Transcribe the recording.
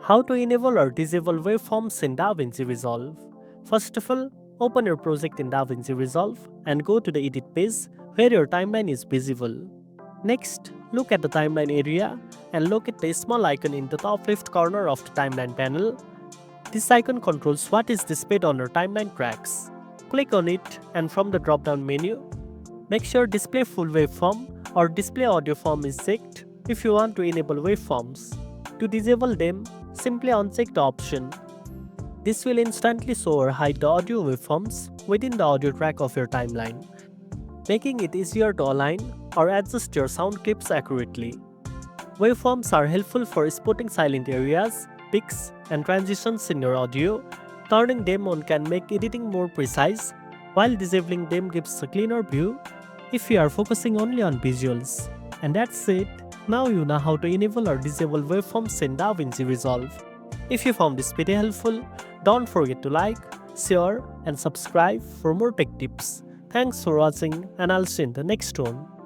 How to enable or disable waveforms in DaVinci Resolve. First of all, open your project in DaVinci Resolve and go to the edit page where your timeline is visible. Next, look at the timeline area and locate the small icon in the top left corner of the timeline panel. This icon controls what is displayed on your timeline tracks. Click on it and from the drop-down menu, make sure Display Full Waveform or Display Audio Form is checked if you want to enable waveforms. To disable them, simply uncheck the option. This will instantly show or hide the audio waveforms within the audio track of your timeline, making it easier to align or adjust your sound clips accurately. Waveforms are helpful for spotting silent areas, peaks, and transitions in your audio. Turning them on can make editing more precise, while disabling them gives a cleaner view if you are focusing only on visuals. And that's it. Now you know how to enable or disable waveforms in DaVinci Resolve. If you found this video helpful, don't forget to like, share, and subscribe for more tech tips. Thanks for watching, and I'll see you in the next one.